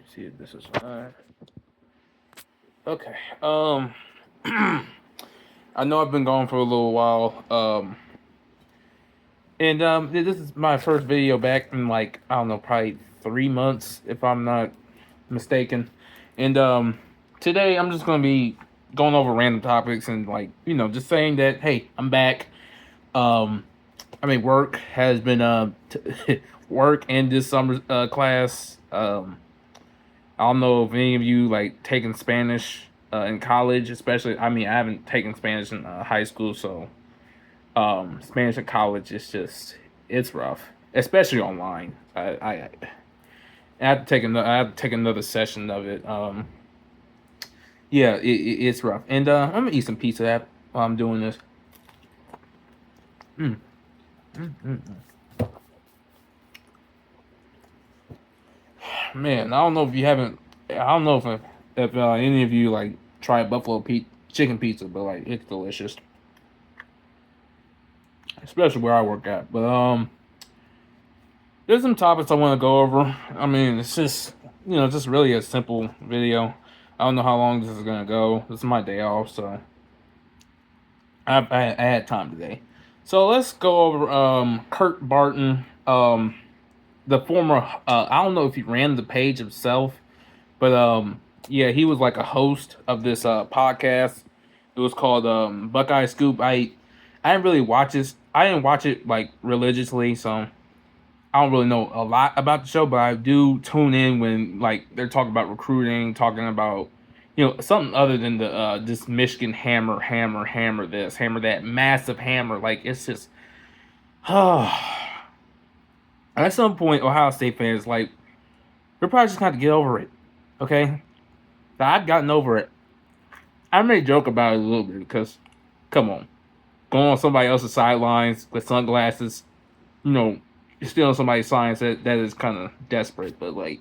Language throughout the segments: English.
See if this is fine. Okay. I know I've been gone for a little while. And this is my first video back in like I don't know, probably 3 months if I'm not mistaken. And today I'm just gonna be going over random topics and like just saying that hey, I'm back. Um, I mean work has been work and this summer class. I don't know if any of you like taking Spanish in college, especially. I mean, I haven't taken Spanish in high school, so Spanish in college is just it's rough, especially online. I have to take another. I have to take another session of it. Yeah, it's rough, and I'm gonna eat some pizza while I'm doing this. Mm, mm. Man, I don't know if you haven't. I don't know if any of you like tried chicken pizza, but like it's delicious, especially where I work at. But there's some topics I want to go over. I mean, it's just just really a simple video. I don't know how long this is gonna go. This is my day off, so I had time today. So let's go over Kurt Barton, the former. I don't know if he ran the page himself, but yeah, he was like a host of this podcast. It was called Buckeye Scoop. I didn't really watch this. I didn't watch it like religiously, so I don't really know a lot about the show, but I do tune in when like they're talking about recruiting, talking about something other than the this Michigan hammer this, hammer that, massive hammer. Like it's just at some point Ohio State fans like we're probably just gonna have to get over it. Okay? I've gotten over it. I may joke about it a little bit because come on. Going on somebody else's sidelines with sunglasses, you know, stealing somebody's signs that is kind of desperate, but like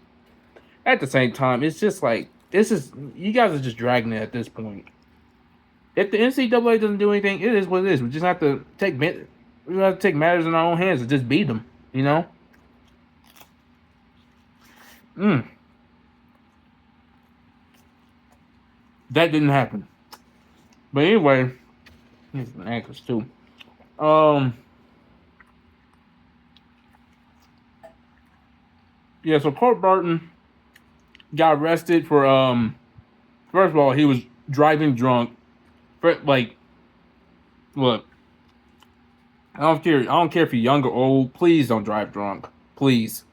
at the same time, it's just like this is you guys are just dragging it at this point. If the NCAA doesn't do anything, it is what it is. We just have to take matters in our own hands and just beat them. You know. Mm, that didn't happen. But anyway, here's an anchors too. Um, yeah. So Court Barton got arrested for First of all, he was driving drunk. Like, look, I don't care. I don't care if you're young or old. Please don't drive drunk. Please,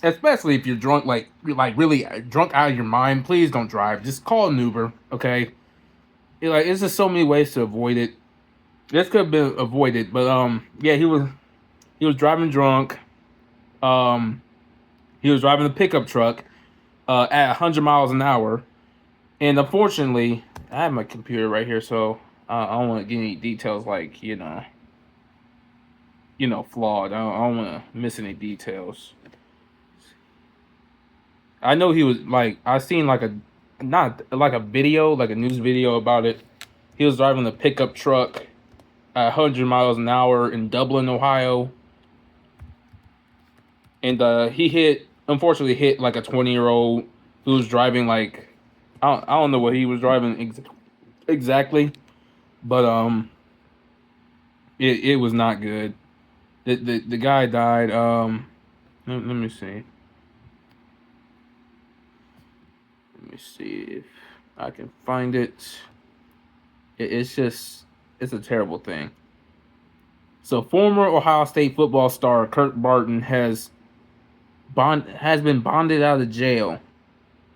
especially if you're drunk, like really drunk out of your mind. Please don't drive. Just call an Uber. Okay. It's just so many ways to avoid it. This could have been avoided, but yeah, he was driving drunk. Um, he was driving a pickup truck at 100 miles an hour, and unfortunately, I have my computer right here, so I don't want to get any details like flawed. I don't want to miss any details. I know he was like I seen like a not like a video, like a news video about it. He was driving a pickup truck at 100 miles an hour in Dublin, Ohio, and unfortunately hit like a 20-year-old who was driving like I don't know what he was driving exactly, but it was not good. The guy died. Let me see. Let me see if I can find it. It's a terrible thing. So former Ohio State football star Kurt Barton has been bonded out of jail.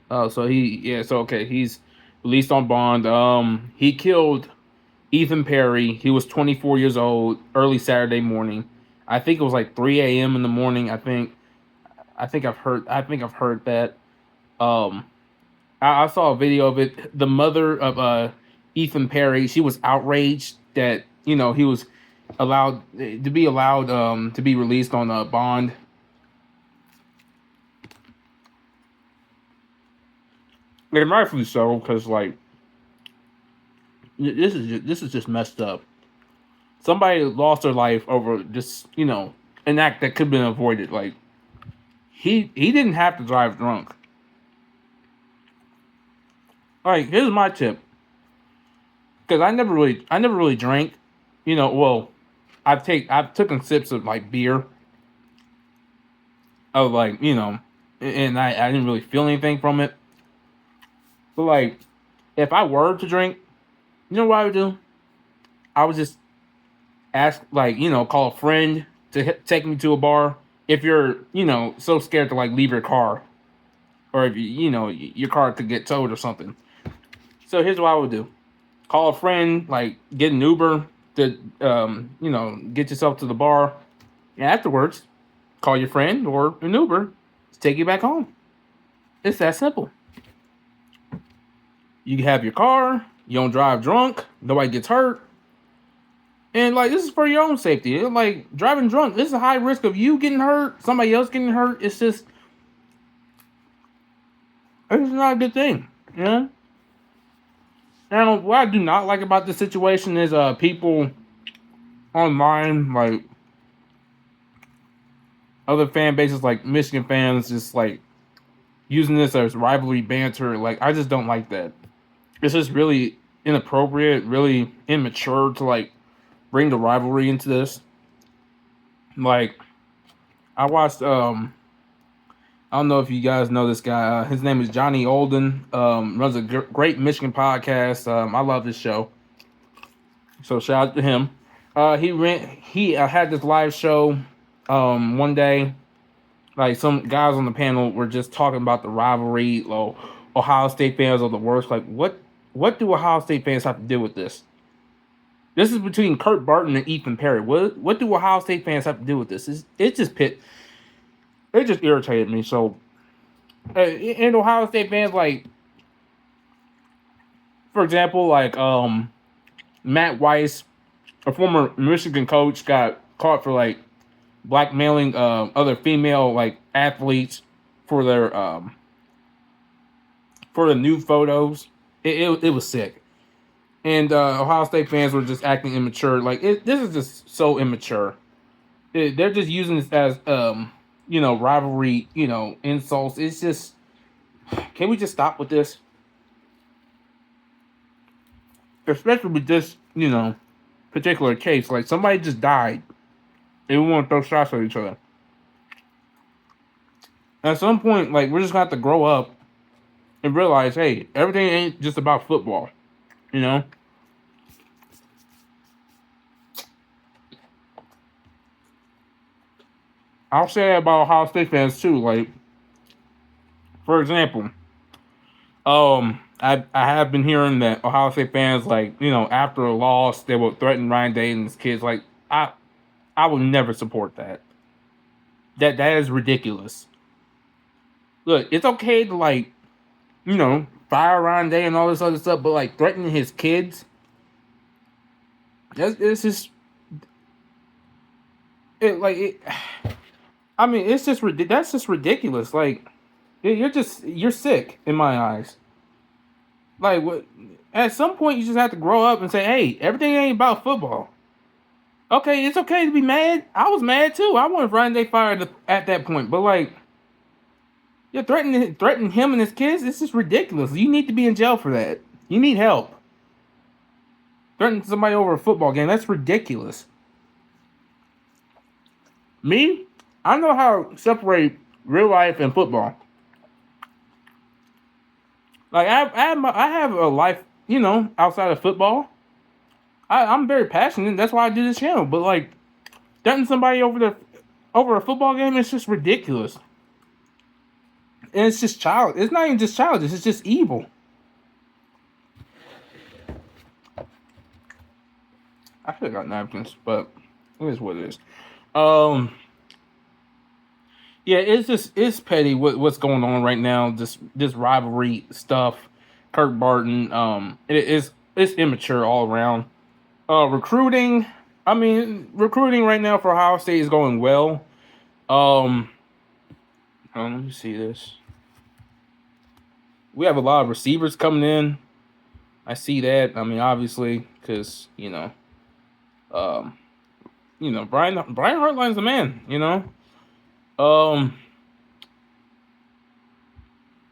Oh, so okay, he's released on bond. He killed Ethan Perry. He was 24 years old early Saturday morning. I think it was like 3 a.m. in the morning. I think I've heard that. Um, I saw a video of it. The mother of Ethan Perry, she was outraged that he was allowed to be released on a bond. And rightfully so, because like this is just messed up. Somebody lost their life over just an act that could have been avoided. Like he didn't have to drive drunk. Like, here's my tip, because I never really drank. Well, I've taken sips of like beer, of like and I didn't really feel anything from it. But like, if I were to drink, you know what I would do? I would just ask, like, call a friend to take me to a bar. If you're, so scared to like leave your car, or if your car could get towed or something. So here's what I would do: call a friend, like get an Uber to, get yourself to the bar, and afterwards, call your friend or an Uber to take you back home. It's that simple. You have your car. You don't drive drunk. Nobody gets hurt. And like, this is for your own safety. Like, driving drunk, this is a high risk of you getting hurt, somebody else getting hurt. It's not a good thing, you know. And what I do not like about this situation is people online, like other fan bases, like Michigan fans, just like using this as rivalry banter. Like, I just don't like that. It's just really inappropriate, really immature to like bring the rivalry into this. Like, I watched I don't know if you guys know this guy. His name is Johnny Olden. Runs a great Michigan podcast. I love this show. So shout out to him. He had this live show one day. Like, some guys on the panel were just talking about the rivalry. Ohio State fans are the worst. Like, what do Ohio State fans have to do with this? This is between Kurt Barton and Ethan Perry. What do Ohio State fans have to do with this? It just irritated me. So, and Ohio State fans, like, for example, like Matt Weiss, a former Michigan coach, got caught for like blackmailing other female like athletes for their for the nude photos. It was sick, and Ohio State fans were just acting immature. Like, this is just so immature. They're just using this as rivalry, insults. It's just, can we just stop with this? Especially with this, particular case. Like, somebody just died. They want to throw shots at each other. At some point, like, we're just gonna have to grow up and realize, hey, everything ain't just about football. You know? I'll say that about Ohio State fans too. Like, for example, I have been hearing that Ohio State fans, like, after a loss, they will threaten Ryan Day and his kids. Like, I will never support that. That is ridiculous. Look, it's okay to, like, fire Ryan Day and all this other stuff, but like threatening his kids, it's just it like it. I mean, it's just that's just ridiculous. Like, you're sick in my eyes. Like, what? At some point, you just have to grow up and say, hey, everything ain't about football. Okay, it's okay to be mad. I was mad too. I wanted Ryan Day fired at that point, but like, you're threatening him and his kids. It's just ridiculous. You need to be in jail for that. You need help. Threatening somebody over a football game, that's ridiculous. Me, I know how to separate real life and football. Like, I have a life, outside of football. I'm very passionate. That's why I do this channel. But like, threatening somebody over a football game, it's just ridiculous. And it's just It's not even just childish. It's just evil. I should have got napkins, but it is what it is. Yeah, it's petty what's going on right now. This rivalry stuff. Kirk Barton. It's immature all around. Recruiting. I mean, recruiting right now for Ohio State is going well. Let me see this. We have a lot of receivers coming in. I see that. I mean, obviously, because Brian Hartline's the man.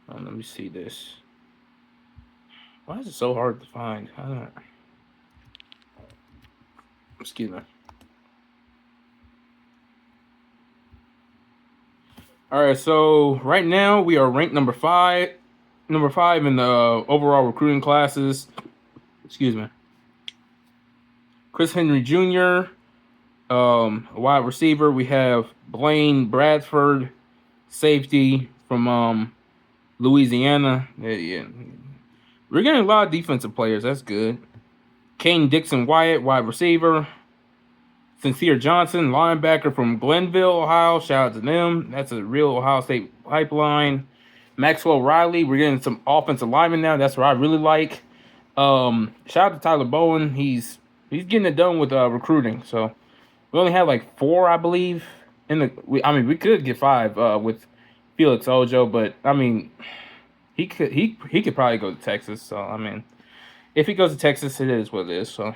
Let me see this. Why is it so hard to find? Excuse me. All right, so right now we are ranked number five in the overall recruiting classes. Excuse me. Chris Henry Jr., a wide receiver. We have Blaine Bradford, safety from Louisiana. Yeah. We're getting a lot of defensive players. That's good. Kane Dixon Wyatt, wide receiver. Sincere Johnson, linebacker from Glenville, Ohio. Shout out to them. That's a real Ohio State pipeline. Maxwell Riley, we're getting some offensive linemen now. That's what I really like. Shout out to Tyler Bowen. He's getting it done with recruiting. So we only had like 4, I believe. We could get 5 with Felix Ojo, but I mean, he could probably go to Texas. So I mean, if he goes to Texas, it is what it is. So,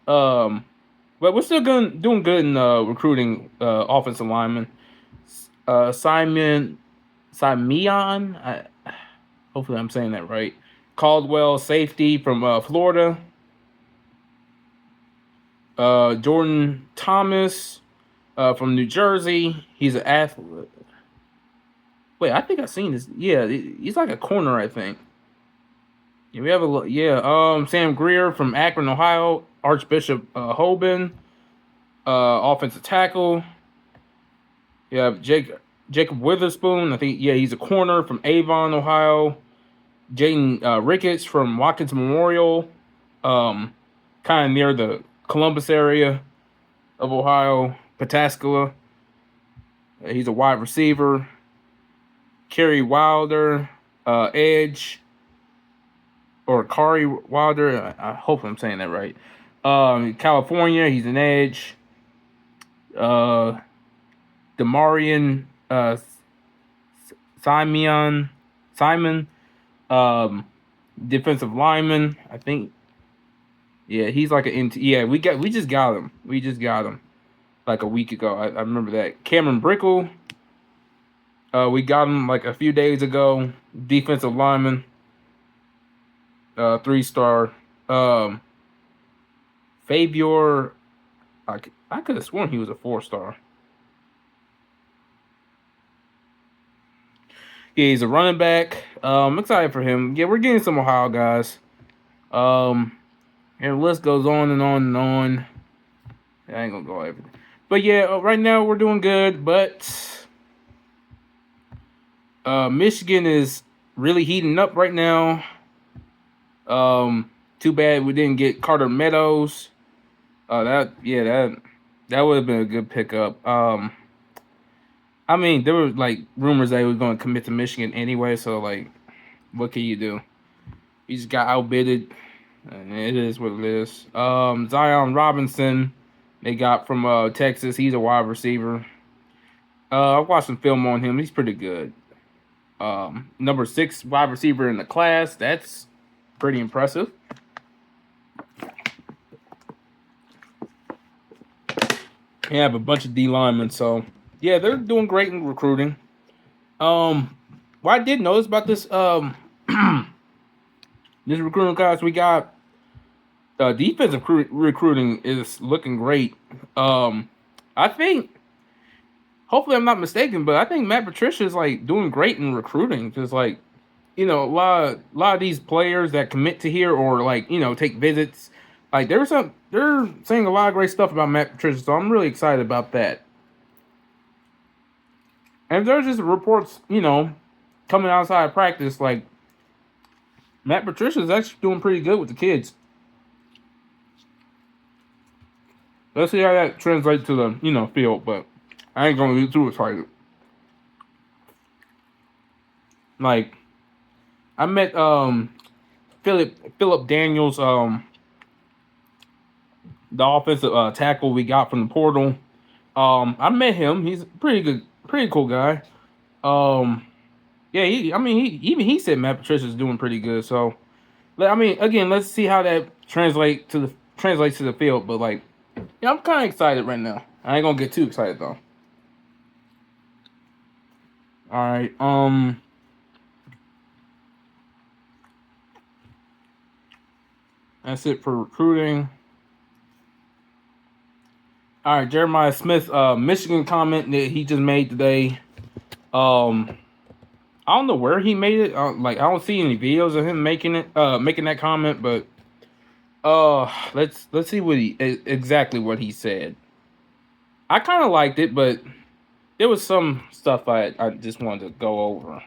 but we're still doing good in recruiting offensive linemen. Simeon, hopefully I'm saying that right. Caldwell, safety from Florida. Jordan Thomas from New Jersey. He's an athlete. Wait, I think I've seen this. Yeah, he's like a corner, I think. Yeah, we have a look. Yeah, Sam Greer from Akron, Ohio. Archbishop Hoban, offensive tackle. Yeah, Jacob Witherspoon. I think he's a corner from Avon, Ohio. Jaden Ricketts from Watkins Memorial, kind of near the Columbus area of Ohio. Pataskala. He's a wide receiver. Kerry Wilder, edge. Or Kari Wilder. I hope I'm saying that right. California, he's an edge. Demarion Simon, defensive lineman. I think. Yeah, he's like we just got him. We just got him like a week ago. I remember that. Cameron Brickle. We got him like a few days ago. Defensive lineman. 3-star. Fabior. I could have sworn he was a 4-star. Yeah, he's a running back. I'm excited for him. Yeah, we're getting some Ohio guys. And the list goes on and on and on. I ain't gonna go everything. But yeah, right now we're doing good. But Michigan is really heating up right now. Too bad we didn't get Carter Meadows. That would have been a good pickup. I mean, there were like rumors that he was going to commit to Michigan anyway. So like, what can you do? He just got outbidded, and it is what it is. Zion Robinson, they got from Texas. He's a wide receiver. I watched some film on him. He's pretty good. Number 6 wide receiver in the class. That's pretty impressive. They have a bunch of D linemen, so yeah, they're doing great in recruiting. What I did notice about this this recruiting class we got, defensive recruiting is looking great. I think, hopefully I'm not mistaken, but I think Matt Patricia is like doing great in recruiting. Just like, a lot of these players that commit to here or like take visits, like they're saying a lot of great stuff about Matt Patricia. So I'm really excited about that. And there's just reports, coming outside of practice, like Matt Patricia is actually doing pretty good with the kids. Let's see how that translates to the field, but I ain't gonna get too excited. Like, I met Philip Daniels, the offensive tackle we got from the portal. I met him. He's a pretty cool guy. Yeah, he said Matt Patricia's doing pretty good. So, again, let's see how that translates to the field. But like, yeah, I'm kind of excited right now. I ain't gonna get too excited though. All right. That's it for recruiting. All right, Jeremiah Smith, Michigan comment that he just made today. I don't know where he made it. Like I don't see any videos of him making that comment, but let's see what exactly what he said. I kind of liked it, but there was some stuff I just wanted to go over.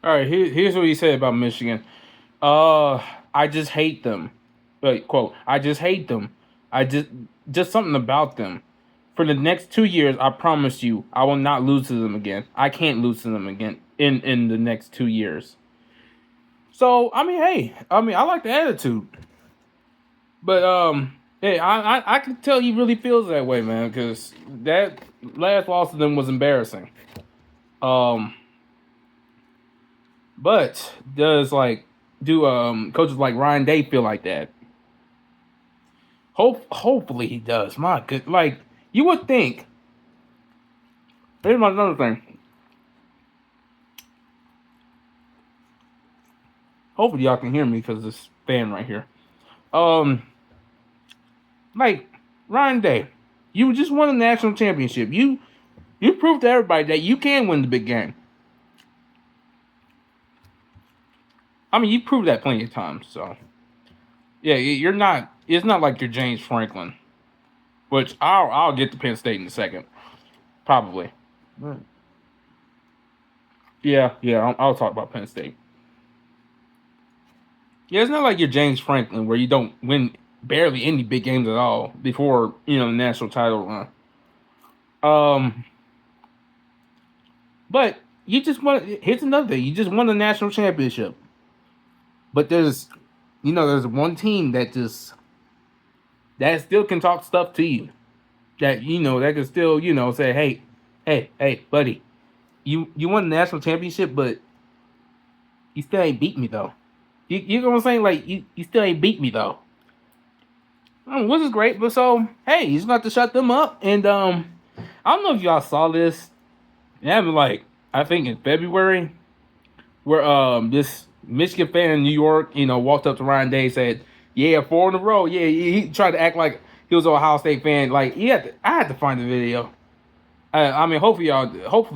All right, here's what he said about Michigan. I just hate them. Quote, I just hate them. I just something about them. For the next 2 years, I promise you, I will not lose to them again. I can't lose to them again in the next 2 years. So I mean, hey, I like the attitude, but hey, I can tell he really feels that way, man, because that last loss to them was embarrassing. But do coaches like Ryan Day feel like that? Hopefully he does. My good, like you would think. Here's another thing. Hopefully y'all can hear me because this fan right here. Like Ryan Day, you just won a national championship. You proved to everybody that you can win the big game. I mean, you proved that plenty of times. So yeah, you're not. It's not like you're James Franklin, which I'll get to Penn State in a second, probably. Yeah, I'll talk about Penn State. Yeah, it's not like you're James Franklin where you don't win barely any big games at all before the national title run. But you just won. Here's another thing: you just won the national championship. But there's one team that still can talk stuff to you. That that can still say, hey, buddy, you won the national championship, but you still ain't beat me though. You know what I'm saying? Like you still ain't beat me though. Which is great, but so hey, you just got to shut them up. And I don't know if y'all saw this. It happened like I think in February, where this Michigan fan in New York, walked up to Ryan Day and said, "Yeah, 4 in a row." Yeah, he tried to act like he was an Ohio State fan. Like I had to find the video. I mean, hopefully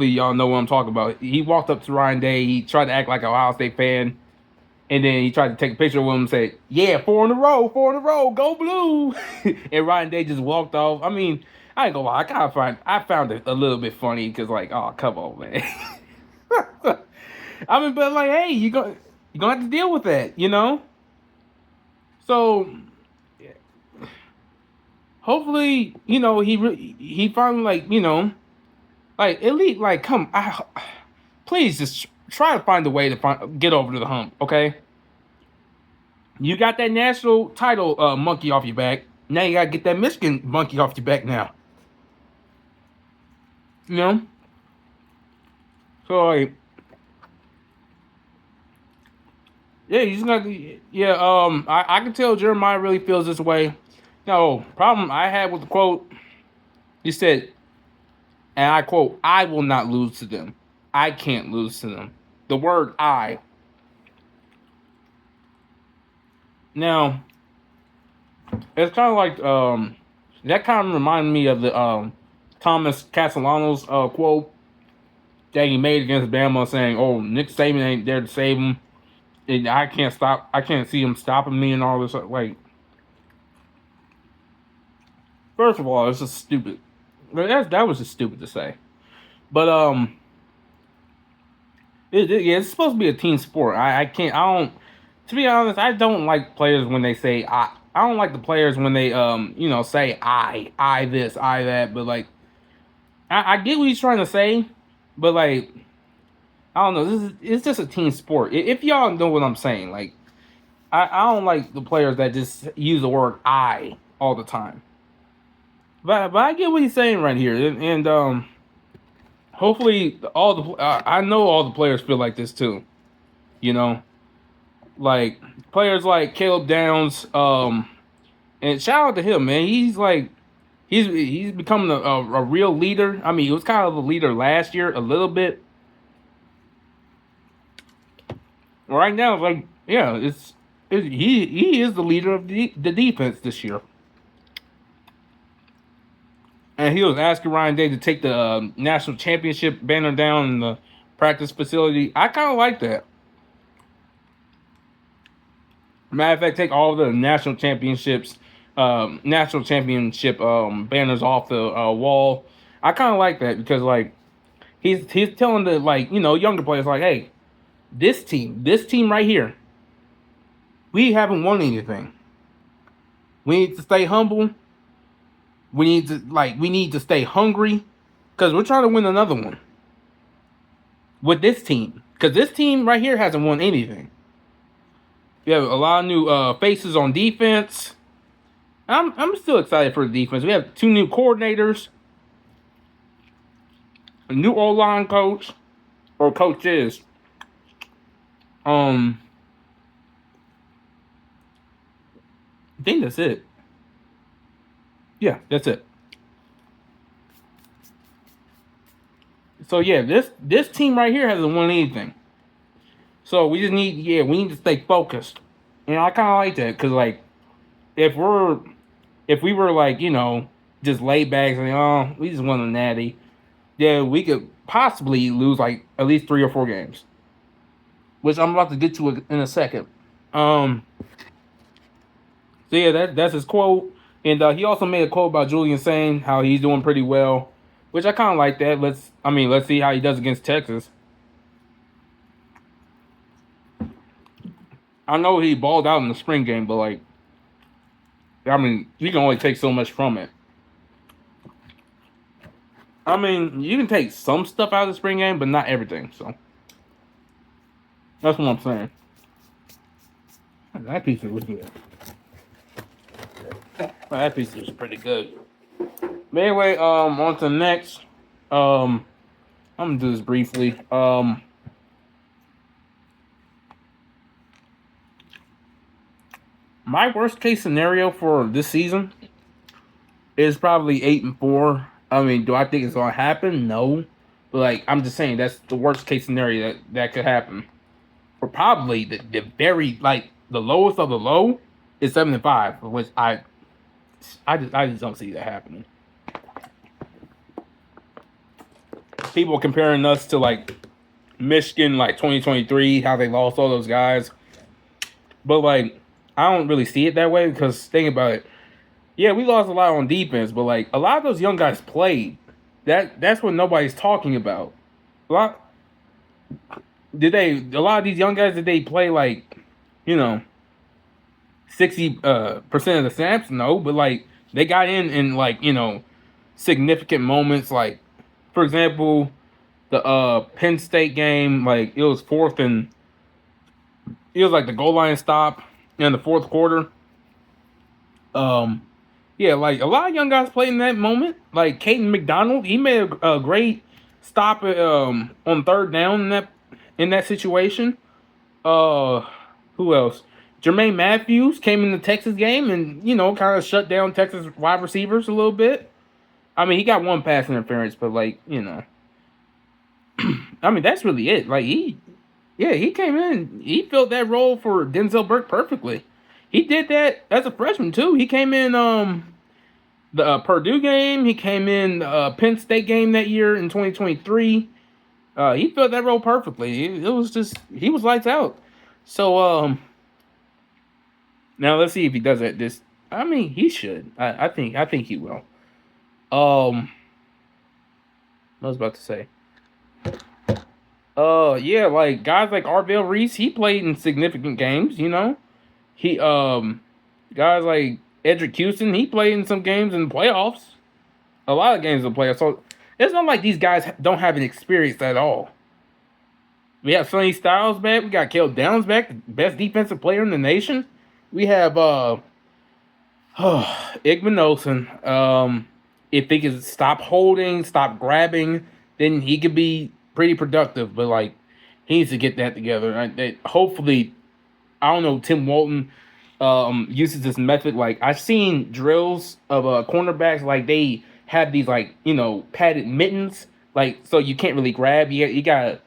y'all know what I'm talking about. He walked up to Ryan Day. He tried to act like an Ohio State fan. And then he tried to take a picture with him and say, "Yeah, 4 in a row, go blue." And Ryan Day just walked off. I mean, I ain't gonna lie, I found it a little bit funny because like, oh, come on, man. I mean, but like, hey, you're gonna have to deal with that, So hopefully, he finally like at least please just try to find a way to get over to the hump, okay? You got that national title monkey off your back. Now you gotta get that Michigan monkey off your back now. So like, yeah, you just got I can tell Jeremiah really feels this way. Problem I had with the quote, he said, and I quote, "I will not lose to them. I can't lose to them." The word "I." Now, it's kind of like that kind of reminded me of the Thomas Castellanos quote that he made against Bama, saying, "Oh, Nick Saban ain't there to save him, and I can't see him stopping me," and all this. Like, first of all, it's just stupid. That was just stupid to say. But it's supposed to be a team sport. I don't. To be honest, I don't like players when they say I. I don't like the players when they say I this, I that. But like, I get what he's trying to say, but like, I don't know. It's just a team sport. If y'all know what I'm saying, like, I don't like the players that just use the word I all the time. But I get what he's saying right here, and hopefully all the I know all the players feel like this too. You know, like players like Caleb Downs. And shout out to him, man. He's like he's becoming a real leader. I mean, he was kind of a leader last year, a little bit. Right now, it's like yeah, he is the leader of the defense this year. And he was asking Ryan Day to take the national championship banner down in the practice facility. I kind of like that. Matter of fact, take all the national championship banners off the wall. I kind of like that because like he's telling the like younger players like, hey, this team right here, we haven't won anything. We need to stay humble. We need to stay hungry because we're trying to win another one with this team. Because this team right here hasn't won anything. We have a lot of new faces on defense. I'm still excited for the defense. We have 2 new coordinators, a new O-line coach or coaches. I think that's it. Yeah, that's it. So yeah, this team right here hasn't won anything. So we need to stay focused. I kind of like that because like if we were like just laid back and we just won a natty, yeah, we could possibly lose like at least 3 or 4 games, which I'm about to get to in a second. So yeah, that's his quote, and he also made a quote about Julian saying how he's doing pretty well, which I kind of like that. Let's see how he does against Texas. I know he balled out in the spring game, but like, you can only take so much from it. You can take some stuff out of the spring game, but not everything. So that's what I'm saying. That pizza was good. That pizza was pretty good. But anyway, on to the next. I'm gonna do this briefly. My worst case scenario for this season is probably 8-4. Do I think it's gonna happen? No, but like I'm just saying that's the worst case scenario that could happen. Or probably the very like the lowest of the low is 7-5, which I just don't see that happening. People comparing us to like Michigan, like 2023, how they lost all those guys, but like I don't really see it that way because think about it. Yeah, we lost a lot on defense, but like a lot of those young guys played. That's what nobody's talking about. A lot of these young guys, did they play like 60% of the snaps? No, but like they got in like significant moments. Like for example, the Penn State game, like it was like the goal line stop in the fourth quarter. Yeah, like a lot of young guys played in that moment. Like Caden McDonald, he made a great stop on third down in that situation. Who else? Jermaine Matthews came in the Texas game and kind of shut down Texas wide receivers a little bit. He got 1 pass interference, but like that's really it. Like he came in, he filled that role for Denzel Burke perfectly. He did that as a freshman too. He came in the Purdue game. He came in the Penn State game that year in 2023. He filled that role perfectly. It was just he was lights out. So now let's see if he does that. He should. I think he will. I was about to say. Yeah, like guys like Arvell Reese, he played in significant games. He guys like Edric Houston, he played in some games in the playoffs. A lot of games in the playoffs. So it's not like these guys don't have an experience at all. We have Sonny Styles back. We got Caleb Downs back, the best defensive player in the nation. We have Igman Olsen. If they can stop holding, stop grabbing, then he could be pretty productive. But like, he needs to get that together. Hopefully, I don't know. Tim Walton uses this method. Like I've seen drills of cornerbacks. Like they have these like padded mittens. Like so you can't really grab. You got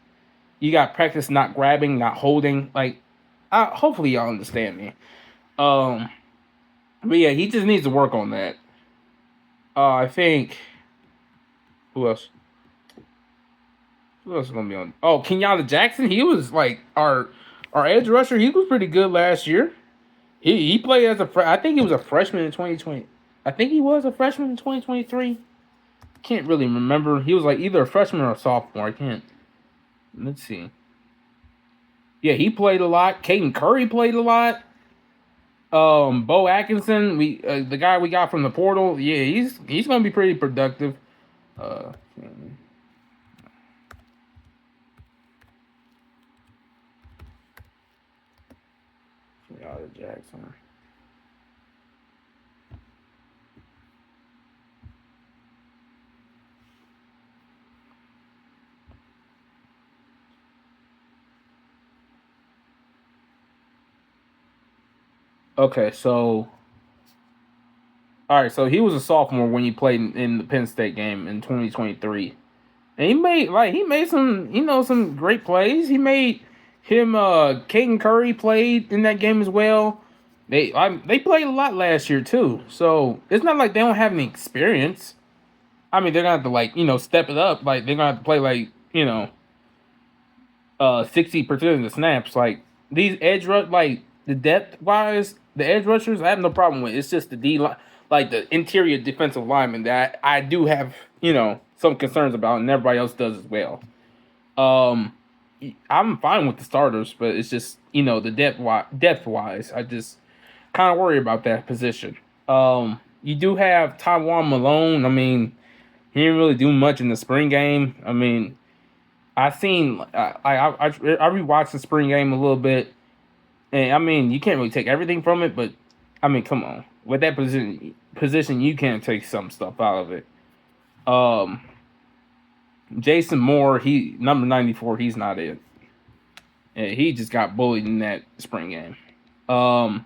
to practice not grabbing, not holding. Like, hopefully y'all understand me. Um, but yeah, he just needs to work on that. I think who else? Who else is gonna be on? Oh, Kenyatta Jackson. He was like our edge rusher. He was pretty good last year. He played as I think he was a freshman in 2020. I think he was a freshman in 2023. Can't really remember. He was like either a freshman or a sophomore. I can't. Let's see. Yeah, he played a lot. Caden Curry played a lot. Bo Atkinson, the guy we got from the portal. Yeah, he's gonna be pretty productive. Uh, Jackson. Okay, so all right, so he was a sophomore when he played in the Penn State game in 2023, and he made some great plays. He made him Caden Curry played in that game as well. They played a lot last year too, so it's not like they don't have any experience. I mean, they're gonna have to step it up. Like they're gonna have to play 60% of the snaps. Like these like the depth wise, the edge rushers, I have no problem with. It's just the like the interior defensive lineman that I do have some concerns about, and everybody else does as well. Um, I'm fine with the starters, but it's just the depth wise, I just kind of worry about that position. You do have Taiwan Malone. I mean, he didn't really do much in the spring game. I mean, I seen I rewatched the spring game a little bit, and I mean you can't really take everything from it, but I mean come on, with that position you can take some stuff out of it. Um, Jason Moore, he number 94, he's not it. Yeah, he just got bullied in that spring game. Um,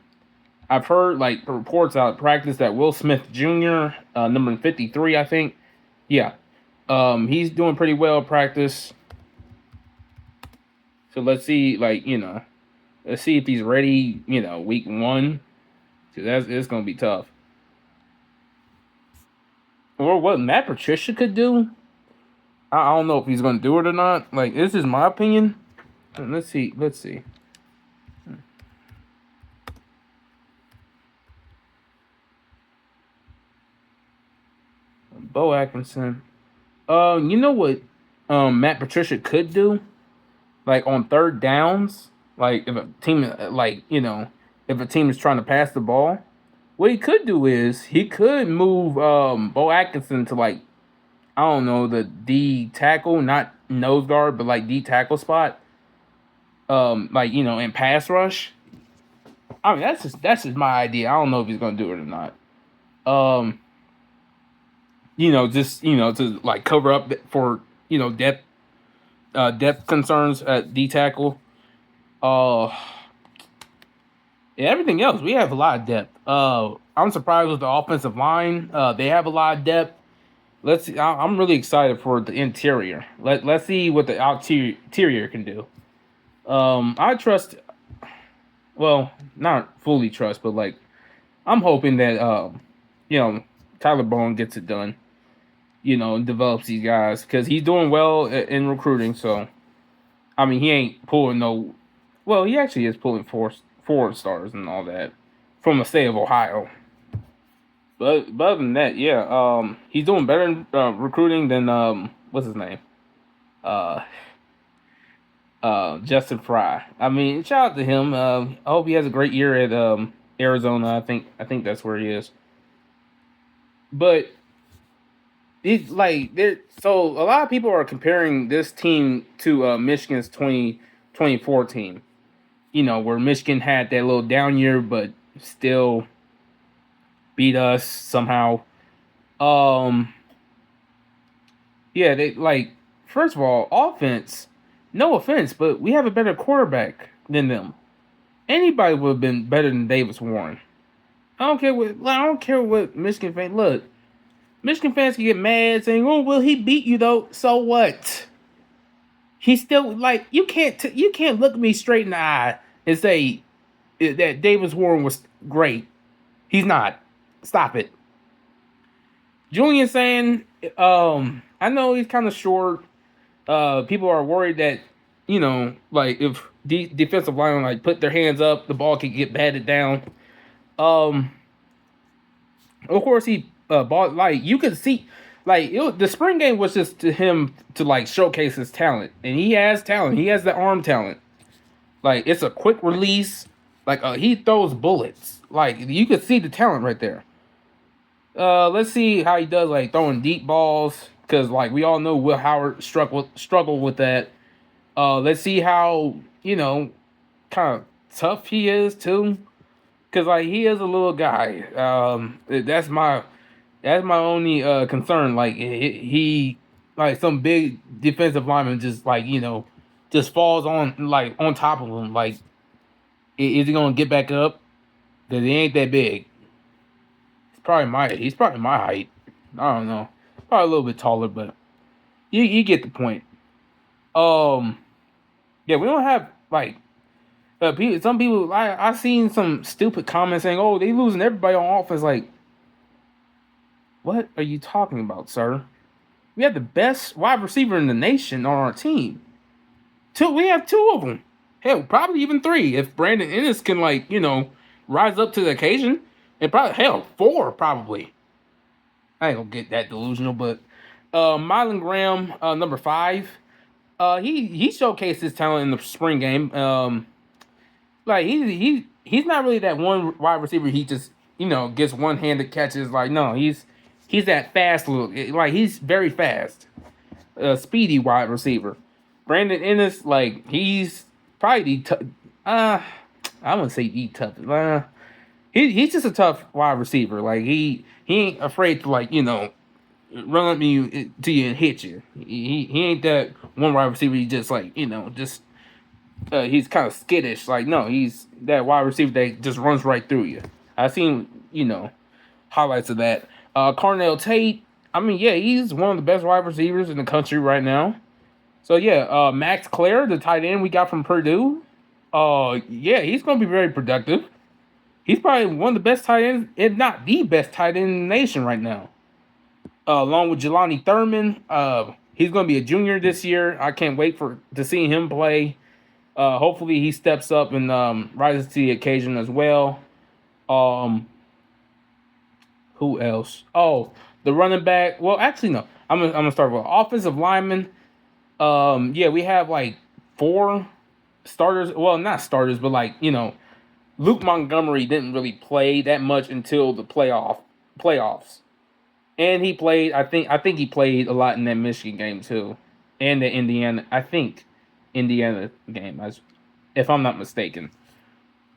I've heard like reports out of practice that Will Smith Jr., number 53, I think. Yeah, he's doing pretty well at practice. So let's see, let's see if he's ready, week one. Cause it's gonna be tough. Or what Matt Patricia could do, I don't know if he's gonna do it or not. Like this is my opinion. Let's see. Bo Atkinson. You know what? Matt Patricia could do, like on third downs, like if a team, if a team is trying to pass the ball, what he could do is he could move Bo Atkinson to like I don't know the D tackle, not nose guard, but like D tackle spot. In pass rush. I mean that's just my idea. I don't know if he's gonna do it or not. Um, just to like cover up for depth concerns at D tackle. Uh, yeah, everything else we have a lot of depth. I'm surprised with the offensive line. They have a lot of depth. Let's see. I'm really excited for the interior. Let's see what the exterior can do. I trust. Well, not fully trust, but like I'm hoping that Tyler Bowen gets it done. And develops these guys because he's doing well in recruiting. So I mean, he ain't pulling no. Well, he actually is pulling four stars and all that from the state of Ohio. But other than that, yeah, he's doing better in recruiting than what's his name, uh, Justin Fry. I mean, shout out to him. I hope he has a great year at Arizona. I think that's where he is. But it's like so a lot of people are comparing this team to Michigan's 2024 team. Where Michigan had that little down year, but still beat us somehow. Yeah, they like first of all, offense. No offense, but we have a better quarterback than them. Anybody would have been better than Davis Warren. I don't care what Michigan fans look. Michigan fans can get mad saying, "Oh, well, he beat you though." So what? He's still like you can't look me straight in the eye and say that Davis Warren was great. He's not. Stop it. Julian saying, I know he's kind of short. People are worried that, like if defensive linemen like put their hands up, the ball could get batted down. Of course he bought, like you could see, like the spring game was just to him to like showcase his talent, and he has talent. He has the arm talent. Like it's a quick release. Like he throws bullets. Like you could see the talent right there. Let's see how he does like throwing deep balls, because like we all know Will Howard struggled with that. Let's see how kind of tough he is too, because like he is a little guy. That's my only concern. Like he like some big defensive lineman just like just falls on top of him. Like is he gonna get back up? Because he ain't that big. He's probably my height. I don't know. Probably a little bit taller, but you get the point. Um, yeah, we don't have like some people. I seen some stupid comments saying, "Oh, they losing everybody on offense." Like, what are you talking about, sir? We have the best wide receiver in the nation on our team. We have two of them. Hell, probably even three if Brandon Ennis can rise up to the occasion. And probably four probably. I ain't gonna get that delusional, but Mylan Graham, number 5, he showcased his talent in the spring game. Like he's not really that one wide receiver. He just gets one-handed catches. Like no, he's that fast little. Like he's very fast, speedy wide receiver. Brandon Ennis, like he's probably the I wouldn't say the tough. He's just a tough wide receiver. Like he ain't afraid to run up you to you and hit you. He ain't that one wide receiver. He just he's kind of skittish. Like no, he's that wide receiver that just runs right through you. I've seen highlights of that. Carnell Tate. I mean, yeah, he's one of the best wide receivers in the country right now. So yeah, Max Clare, the tight end we got from Purdue. Yeah, he's gonna be very productive. He's probably one of the best tight ends, if not the best tight end in the nation right now. Along with Jelani Thurman, he's going to be a junior this year. I can't wait to see him play. Hopefully he steps up and rises to the occasion as well. Who else? Oh, the running back. Well, actually, no. I'm gonna start with offensive linemen. Yeah, we have like 4 starters. Well, not starters, but Luke Montgomery didn't really play that much until the playoffs. And he played, I think he played a lot in that Michigan game too. And the Indiana game, if I'm not mistaken.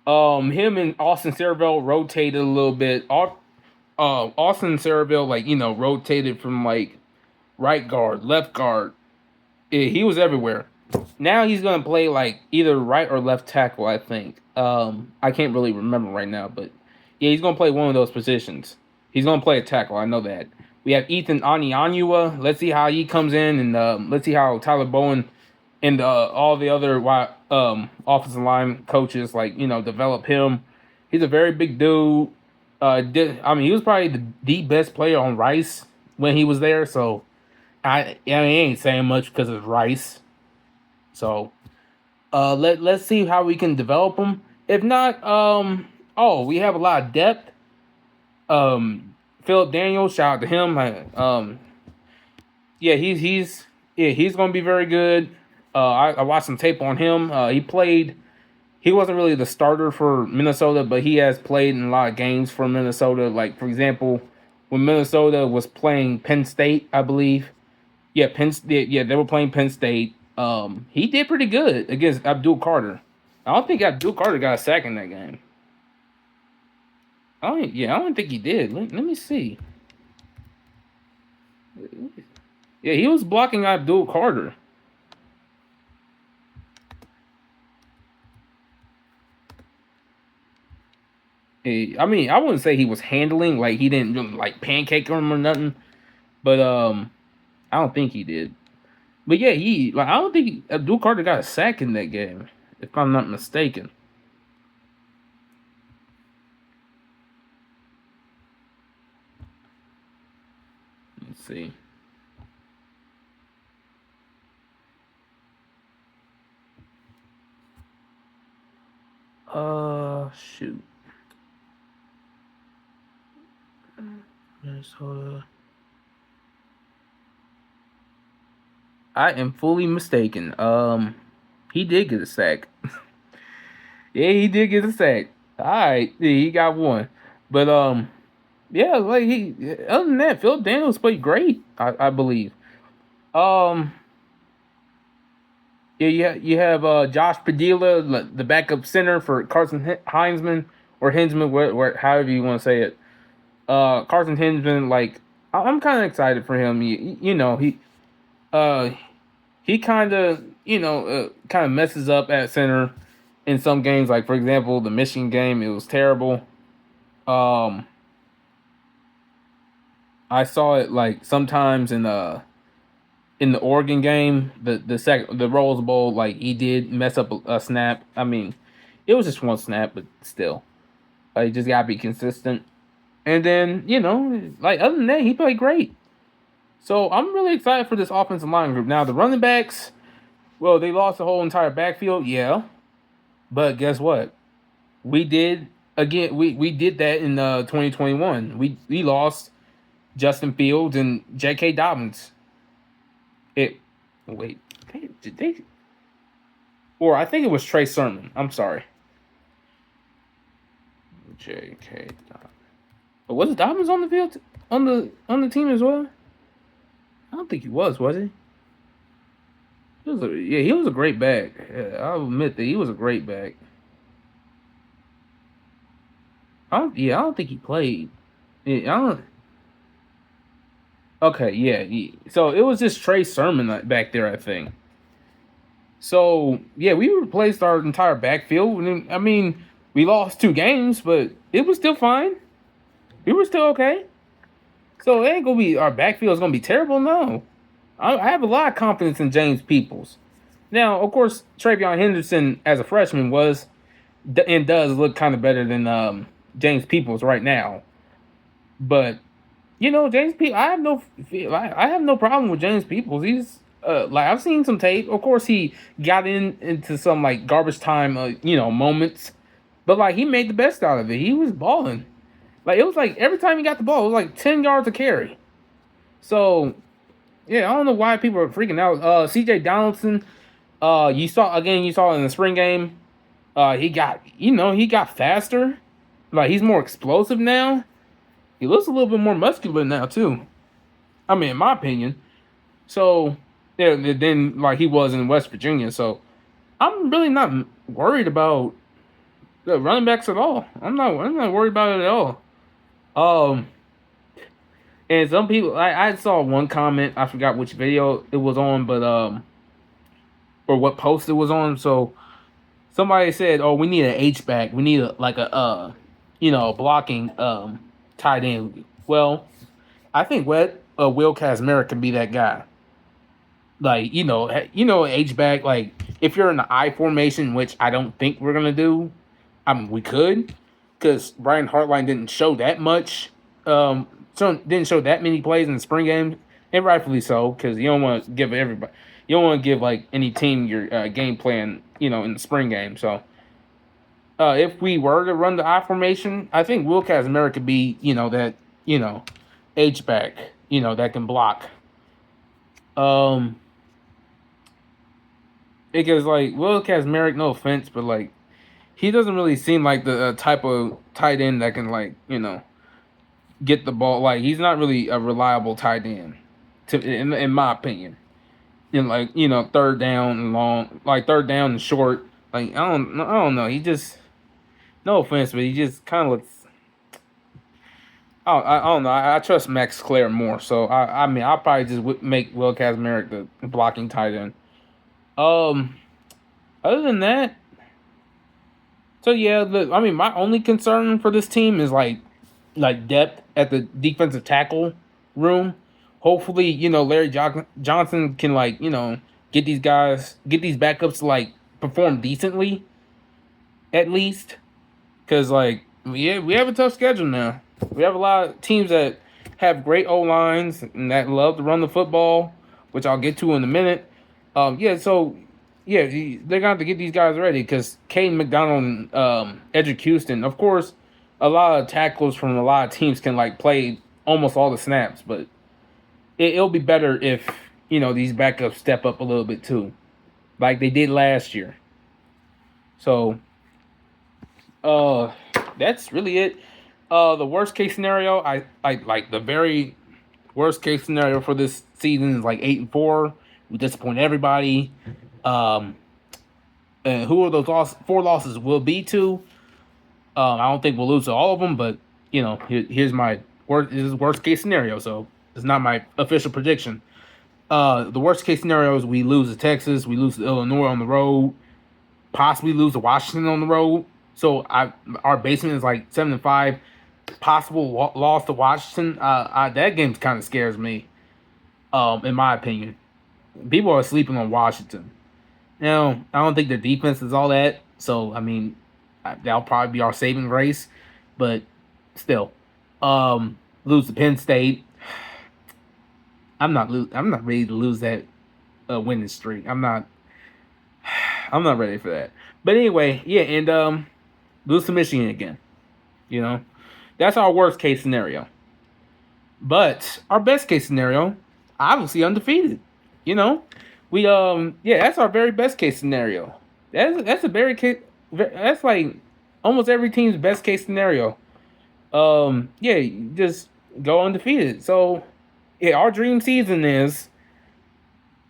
Him and Austin Cerville rotated a little bit. Austin Cerville, rotated from right guard, left guard. He was everywhere. Now he's gonna play either right or left tackle, I think. I can't really remember right now, but yeah, he's gonna play one of those positions. He's gonna play a tackle. I know that. We have Ethan Anianua. Let's see how he comes in, and let's see how Tyler Bowen and all the other offensive line coaches develop him. He's a very big dude. He was probably the best player on Rice when he was there. So he ain't saying much because it's Rice. So let's see how we can develop him. If not, we have a lot of depth. Philip Daniels, shout out to him. He's gonna be very good. I watched some tape on him. He wasn't really the starter for Minnesota, but he has played in a lot of games for Minnesota. Like for example, when Minnesota was playing Penn State, I believe. Yeah, they were playing Penn State. He did pretty good against Abdul Carter. I don't think Abdul Carter got a sack in that game. I don't think he did. Let me see. Yeah, he was blocking Abdul Carter. I mean, I wouldn't say he was handling like he didn't like pancake him or nothing, but I don't think he did. But yeah, I don't think Abdul Carter got a sack in that game, if I'm not mistaken. Let's see. Shoot. Minnesota. I am fully mistaken. He did get a sack. Yeah, he did get a sack. All right, yeah, he got one. But yeah, like he. Other than that, Phil Daniels played great. I believe. Um, yeah, you have Josh Padilla, the backup center for Carson Heinzman or Hinsman, however you want to say it. Carson Hinsman, like I'm kind of excited for him. You know, uh he kind of kind of messes up at center in some games. Like for example, the Michigan game, it was terrible. Um, I saw it like sometimes in the Oregon game, the Rose Bowl, like he did mess up a snap. I mean, it was just one snap, but still, you just gotta be consistent. And then like other than that, he played great. So I'm really excited for this offensive line group. Now the running backs, well, they lost the whole entire backfield, yeah. But guess what? We did again. We did that in 2021. We lost Justin Fields and J.K. Dobbins. It wait, did they? Or I think it was Trey Sermon. I'm sorry. J.K. Dobbins. But was Dobbins on the field on the team as well? I don't think he was he? He was a great back. Yeah, I'll admit that he was a great back. I don't think he played. Yeah, I don't. Okay, yeah. So it was just Trey Sermon back there, I think. So yeah, we replaced our entire backfield. I mean, we lost 2 games, but it was still fine. We were still okay. So it ain't gonna be our backfield is gonna be terrible. No, I have a lot of confidence in James Peoples. Now, of course, Travion Henderson as a freshman was and does look kind of better than James Peoples right now. But James Peoples, I have no problem with James Peoples. He's like I've seen some tape. Of course, he got into some like garbage time, moments. But like he made the best out of it. He was balling. Like it was like every time he got the ball, it was like 10 yards to carry. So yeah, I don't know why people are freaking out. C.J. Donaldson, you saw in the spring game. He got faster. Like he's more explosive now. He looks a little bit more muscular now too. I mean, in my opinion. So yeah, then like he was in West Virginia. So I'm really not worried about the running backs at all. I'm not worried about it at all. Um, and some people, I saw one comment. I forgot which video it was on, but or what post it was on. So somebody said, "Oh, we need an H back. We need blocking tight end." Well, I think Will Kazmarek can be that guy. Like H back. Like if you're in the I formation, which I don't think we're gonna do. I mean, we could, because Brian Hartline didn't show that much. So didn't show that many plays in the spring game, and rightfully so, because you don't want to give everybody. You don't want to give like any team your game plan, in the spring game. So, if we were to run the I formation, I think Will Kazmarek could be, that, H back, that can block. Because like Will Kazmarek, no offense, but like he doesn't really seem like the type of tight end that can like get the ball. Like he's not really a reliable tight end, in my opinion. In like third down and long, like third down and short. Like I don't know. He just no offense, but he just kind of looks. I don't know. I trust Max Clare more. So I mean, I'll probably just make Will Kazmarek the blocking tight end. Um, Other than that, so yeah, I mean, my only concern for this team is like depth at the defensive tackle room. Hopefully, Larry Johnson can get these guys, get these backups to perform decently at least. Because we have a tough schedule now. We have a lot of teams that have great O lines and that love to run the football, which I'll get to in a minute. So yeah, they're gonna have to get these guys ready because Caden McDonald and Edric Houston, of course, a lot of tacklers from a lot of teams can play almost all the snaps, but it'll be better if these backups step up a little bit too, like they did last year. So uh, that's really it. The worst case scenario, I like the very worst case scenario for this season is 8-4. We disappoint everybody. Um, and who are those four losses will be to? I don't think we'll lose to all of them, but here's my worst case scenario. So it's not my official prediction. The worst case scenario is we lose to Texas, we lose to Illinois on the road, possibly lose to Washington on the road. So our basement is 7-5. Possible loss to Washington. That game kind of scares me. In my opinion, people are sleeping on Washington. Now I don't think their defense is all that. So I mean, that'll probably be our saving grace. But still, lose to Penn State. I'm not ready to lose that winning streak. I'm not ready for that. But anyway, yeah, and lose to Michigan again. You know, that's our worst case scenario. But our best case scenario, obviously undefeated. You know, we yeah, that's our very best case scenario. That's a very case. That's almost every team's best case scenario. Yeah, just go undefeated. So yeah, our dream season is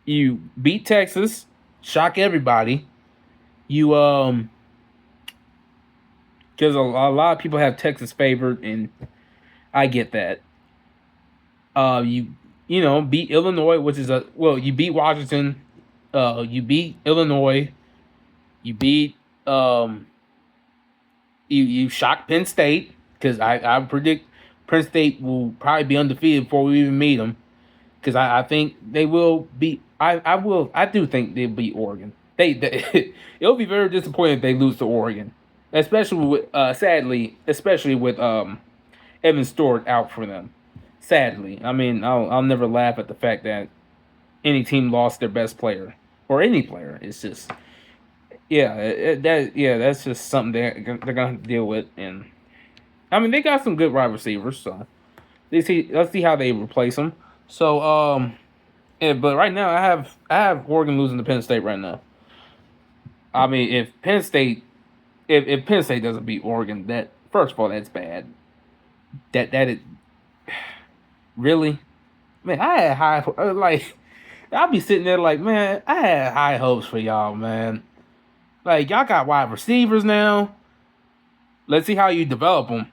you beat Texas, shock everybody. You because a lot of people have Texas favored, and I get that. You beat Illinois, which is you beat Washington, you beat Illinois, you beat you shocked Penn State because I predict Penn State will probably be undefeated before we even meet them because I think they will beat I do think they'll beat Oregon. They it'll be very disappointing if they lose to Oregon, especially with especially with Evan Stewart out for them. Sadly, I mean, I'll never laugh at the fact that any team lost their best player or any player. It's just that's just something they're gonna have to deal with. And I mean, they got some good wide receivers, so let's see how they replace them. So but right now I have Oregon losing to Penn State right now. I mean, if Penn State doesn't beat Oregon, that first of all that's bad. That is really, man. I had I'll be sitting there man, I had high hopes for y'all, man. Y'all got wide receivers now. Let's see how you develop them.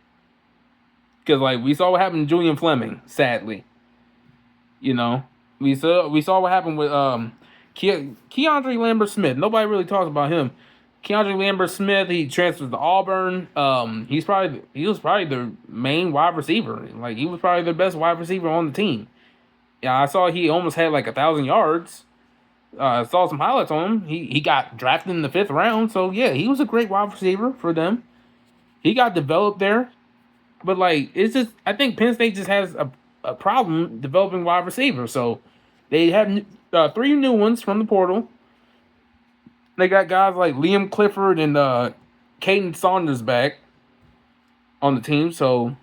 Because we saw what happened to Julian Fleming, sadly. You know, we saw what happened with Keandre Lambert Smith. Nobody really talks about him. Keandre Lambert Smith, he transferred to Auburn. He was probably the main wide receiver. He was probably the best wide receiver on the team. Yeah, I saw he almost had 1,000 yards. I saw some highlights on him. He got drafted in the 5th round, so yeah, he was a great wide receiver for them. He got developed there, but it's just I think Penn State just has a problem developing wide receivers. So they have 3 new ones from the portal. They got guys like Liam Clifford and Caden Saunders back on the team. So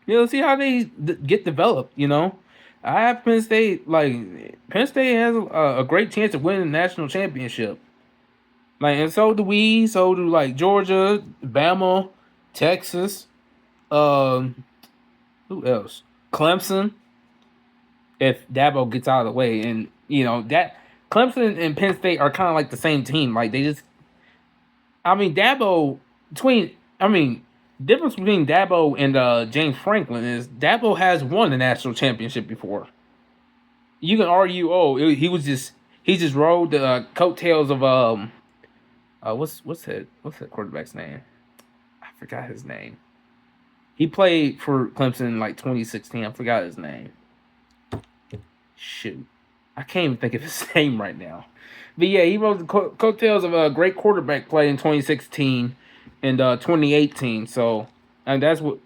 let's see how they get developed. I have Penn State. Penn State has a great chance of winning the national championship. And so do we. So do Georgia, Bama, Texas. Who else? Clemson. If Dabo gets out of the way, and that Clemson and Penn State are kind of the same team. Dabo Difference between Dabo and James Franklin is Dabo has won the national championship before. You can argue, he just rode the coattails of what's that quarterback's name? I forgot his name. He played for Clemson in like 2016. I forgot his name. Shoot, I can't even think of his name right now. But yeah, he rode the coattails of a great quarterback play in 2016 and 2018. So, and that's what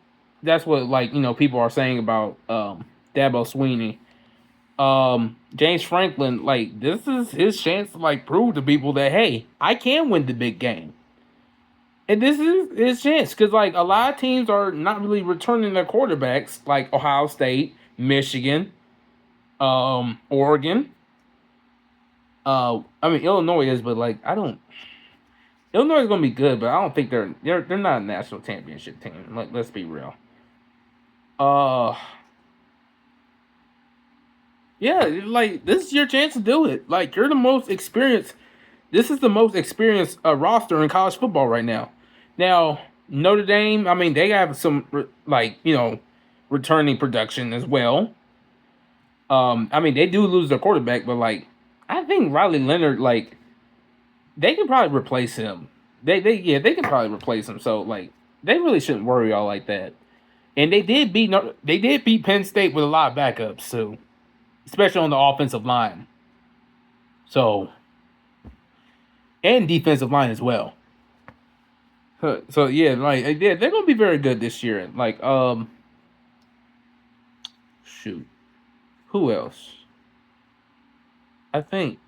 like people are saying about Dabo Sweeney. James Franklin, like this is his chance to like prove to people that hey, I can win the big game. And this is his chance because like a lot of teams are not really returning their quarterbacks, like Ohio State, Michigan, Oregon. I mean Illinois is, but like I don't. Illinois is gonna be good, but I don't think they're not a national championship team. Like let's be real. Uh, yeah, like this is your chance to do it. Like you're the most experienced. This is the most experienced roster in college football right now. Now Notre Dame, I mean they have some like returning production as well. I mean they do lose their quarterback, but like I think Riley Leonard like they can probably replace him. They can probably replace him. So like they really shouldn't worry all like that. And they did beat Penn State with a lot of backups too, especially on the offensive line. So and defensive line as well. So yeah, like yeah, they're gonna be very good this year. Like shoot, who else? I think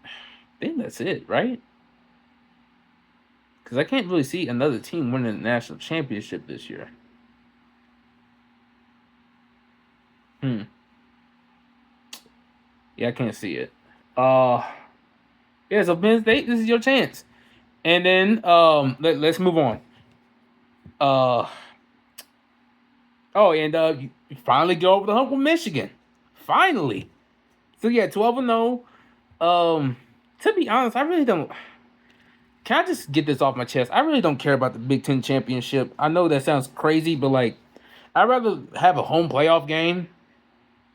that's it, right? Because I can't really see another team winning the national championship this year. Hmm. Yeah, I can't see it. Uh yeah. So Penn State, this is your chance. And then let's move on. Uh oh, and you finally go over the hump with Michigan. Finally. So yeah, 12-0. To be honest, I really don't. Can I just get this off my chest? I really don't care about the Big Ten championship. I know that sounds crazy, but like, I'd rather have a home playoff game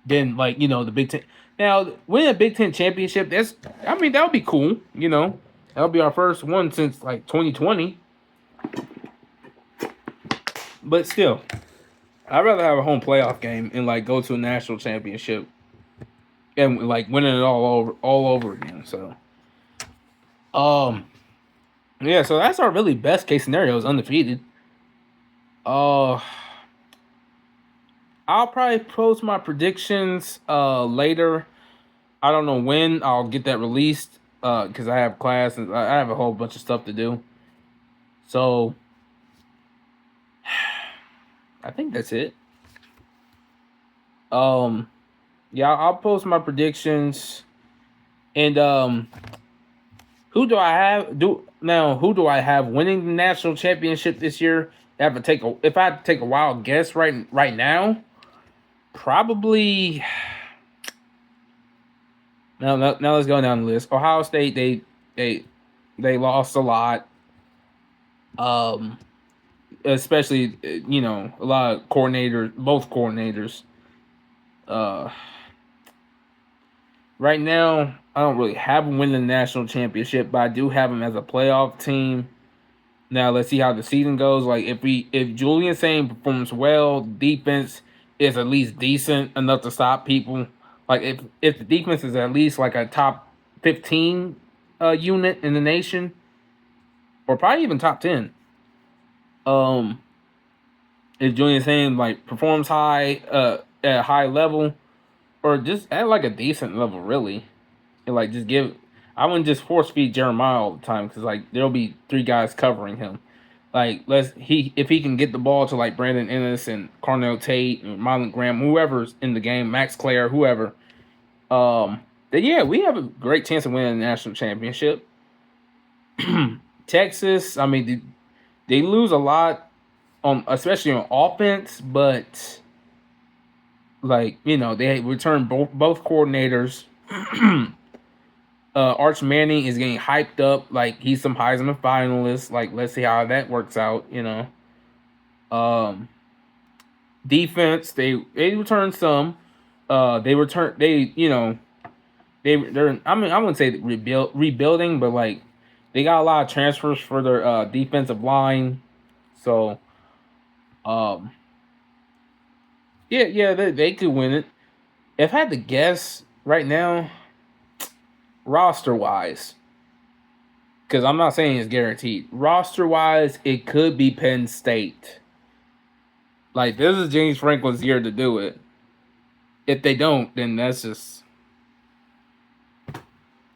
than like the Big Ten. Now, winning a Big Ten championship, I mean that would be cool. That'll be our first one since like 2020. But still, I'd rather have a home playoff game and like go to a national championship and like winning it all over again. So, um, yeah. So that's our really best case scenario is undefeated. Uh, I'll probably post my predictions later. I don't know when I'll get that released because I have class and I have a whole bunch of stuff to do. So I think that's it. Yeah, I'll post my predictions. And who do I have who do I have winning the national championship this year? If I had to take a wild guess right now, probably now let's go down the list. Ohio State, they lost a lot. Especially a lot of both coordinators. Uh, right now I don't really have them win the national championship, but I do have them as a playoff team. Now let's see how the season goes. Like if Julian Sain performs well, defense is at least decent enough to stop people. Like if the defense is at least like a top 15 unit in the nation, or probably even top 10. Um, if Julian Sain like performs high at a high level, or just at like a decent level, really, and like just give. I wouldn't just force feed Jeremiah all the time because like there'll be three guys covering him. Like if he can get the ball to like Brandon Ennis and Carnell Tate and Marlon Graham, whoever's in the game, Max Clare, whoever. Then yeah, we have a great chance of winning the national championship. Texas, I mean, they lose a lot especially on offense, but like they return both coordinators. Arch Manning is getting hyped up like he's some Heisman finalist. Like let's see how that works out. Um, Defense, they returned some. They they're I mean I wouldn't say rebuilding, but like they got a lot of transfers for their defensive line. So um yeah, they could win it. If I had to guess right now, roster wise, because I'm not saying it's guaranteed. Roster wise, it could be Penn State. Like this is James Franklin's year to do it. If they don't, then that's just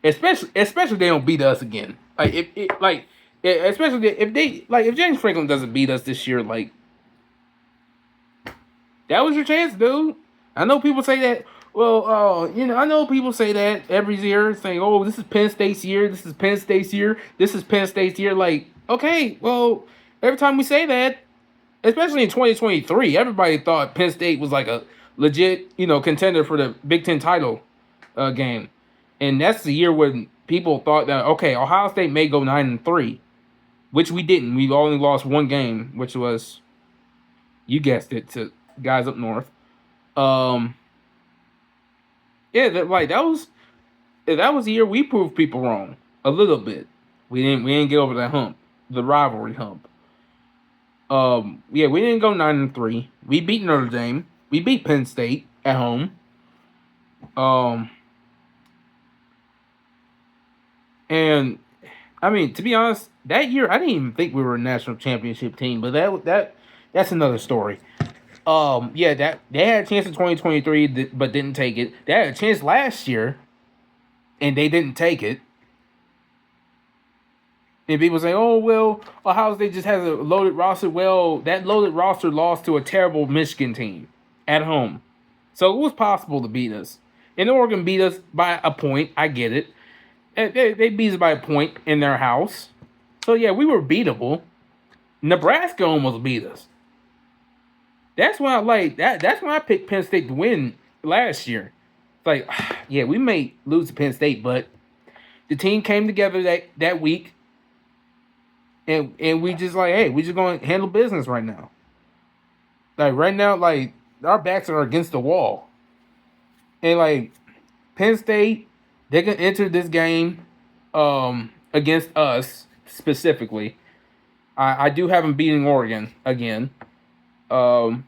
especially if they don't beat us again. Like especially if James Franklin doesn't beat us this year, like that was your chance, dude. I know people say that. Well, I know people say that every year, saying, "Oh, this is Penn State's year. This is Penn State's year. This is Penn State's year." Like, okay, well, every time we say that, especially in 2023, everybody thought Penn State was like a legit, contender for the Big Ten title game, and that's the year when people thought that okay, Ohio State may go 9-3, which we didn't. We only lost one game, which was, you guessed it, to guys up north. Um, yeah, that was the year we proved people wrong a little bit. We didn't get over that hump, the rivalry hump. Yeah, we didn't go 9-3. We beat Notre Dame. We beat Penn State at home. And I mean, to be honest, that year I didn't even think we were a national championship team, but that's another story. Yeah, that they had a chance in 2023, but didn't take it. They had a chance last year, and they didn't take it. And people say, "Oh well, Ohio State just has a loaded roster." Well, that loaded roster lost to a terrible Michigan team at home, so it was possible to beat us. And Oregon beat us by a point. I get it. They beat us by a point in their house. So yeah, we were beatable. Nebraska almost beat us. That's why I like that. That's why I picked Penn State to win last year. It's like, yeah, we may lose to Penn State, but the team came together that week, and we just like, hey, we just going to handle business right now. Like right now, like our backs are against the wall, and like Penn State, they can enter this game, against us specifically. I do have them beating Oregon again. Um,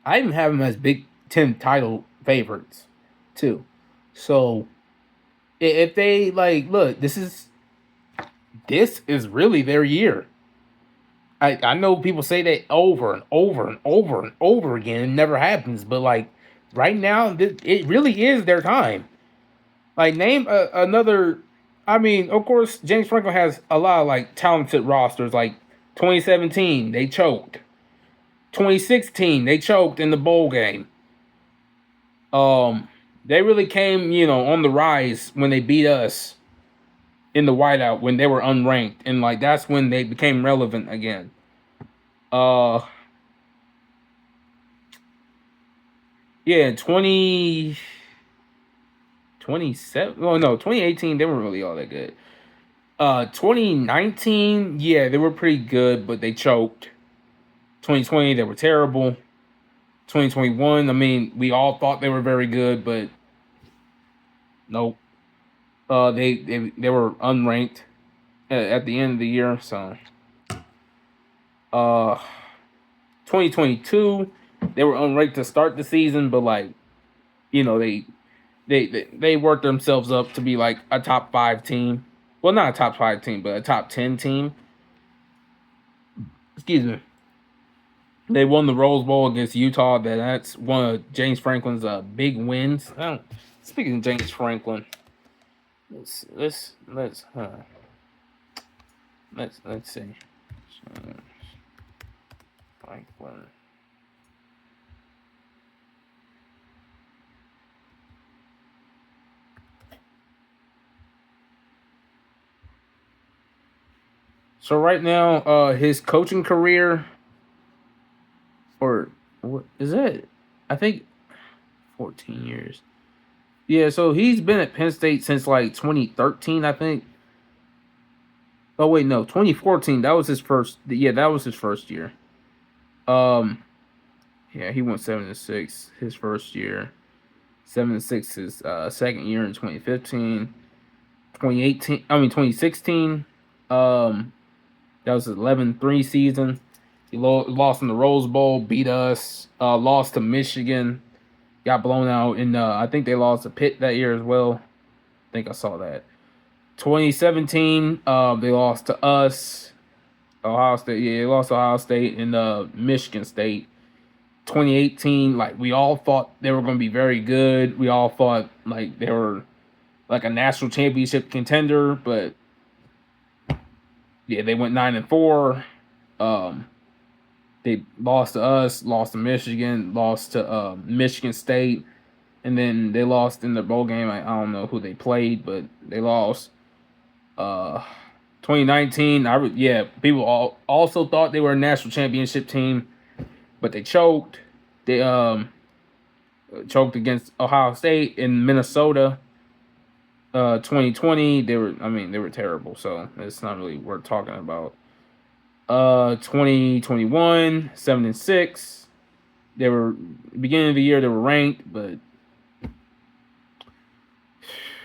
I even have them as Big Ten title favorites too. So if they like, look, this is really their year. I know people say that over and over and over and over again. It never happens, but like right now, it really is their time. Like name another. I mean, of course, James Franklin has a lot of like talented rosters. Like 2017, they choked. 2016, they choked in the bowl game. They really came, on the rise when they beat us in the whiteout when they were unranked, and like that's when they became relevant again. Uh, yeah, 2027. Oh no, 2018 they weren't really all that good. 2019, yeah, they were pretty good, but they choked. 2020, they were terrible. 2021, I mean, we all thought they were very good, but nope. They were unranked at the end of the year. So, uh, 2022, they were unranked to start the season, but like, they worked themselves up to be like a top 5 team. Well, not a top 5 team, but a top 10 team. Excuse me. They won the Rose Bowl against Utah. That's one of James Franklin's big wins. Speaking of James Franklin, let's see. Franklin. So right now, his coaching career, or what is it? I think 14 years. Yeah, so he's been at Penn State since like 2013, I think. Oh wait, no, 2014. That was his first. Yeah, that was his first year. Um, yeah, he went 7-6 his first year. 7-6 his second year in 2015. 2018. I mean 2016. Um, that was his 11-3 season. He lost in the Rose Bowl, beat us. Lost to Michigan. Got blown out in. I think they lost to Pitt that year as well. I think I saw that. 2017. They lost to us. Ohio State. Yeah, they lost to Ohio State and Michigan State. 2018. Like we all thought they were going to be very good. We all thought like they were like a national championship contender, but yeah, they went 9-4. Um, they lost to us, lost to Michigan, lost to Michigan State, and then they lost in the bowl game. I don't know who they played, but they lost. Uh, 2019, people also thought they were a national championship team, but they choked. They choked against Ohio State in Minnesota. 2020, they were terrible, so it's not really worth talking about. 2021, 7-6. They were beginning of the year they were ranked, but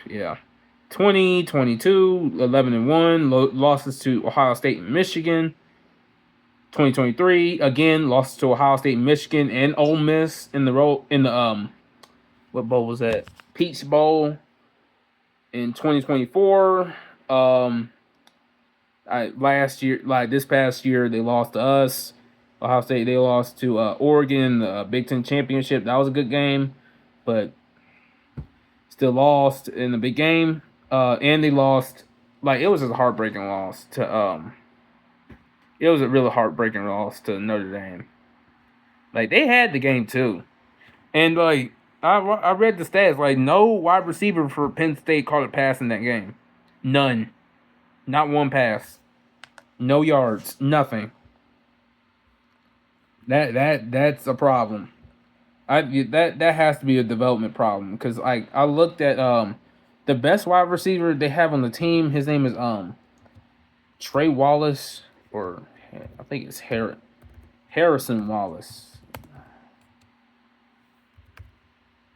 yeah. 2022, 11-1, losses to Ohio State and Michigan. 2023, again, losses to Ohio State, Michigan, and Ole Miss in the what bowl was that? Peach Bowl. In 2024, this past year, they lost to us. Ohio State, they lost to Oregon, the Big Ten Championship. That was a good game, but still lost in the big game. And they lost, like, it was a heartbreaking loss to, it was a really heartbreaking loss to Notre Dame. Like, they had the game, too. And, like, I read the stats, like, no wide receiver for Penn State caught a pass in that game. None. Not one pass. No yards. Nothing. That's a problem. That has to be a development problem because I looked at the best wide receiver they have on the team. His name is Trey Wallace, or I think it's Harrison Wallace.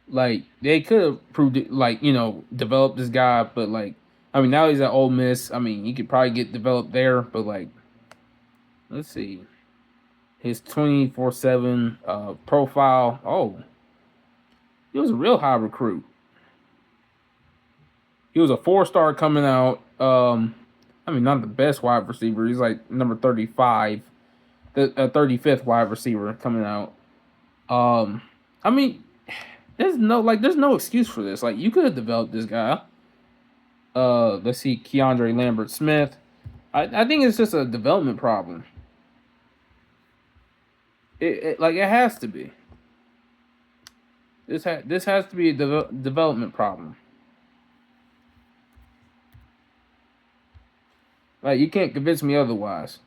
Like they could have proved it, like developed this guy, but like I mean now he's at Ole Miss. I mean he could probably get developed there, but like let's see. His 24/7 profile. Oh, he was a real high recruit. He was a 4-star coming out. I mean, not the best wide receiver. He's like number 35, the 35th wide receiver coming out. I mean, there's no excuse for this. Like, you could have developed this guy. Let's see, Keandre Lambert Smith. I think it's just a development problem. It has to be. This has to be a development problem. Like you can't convince me otherwise.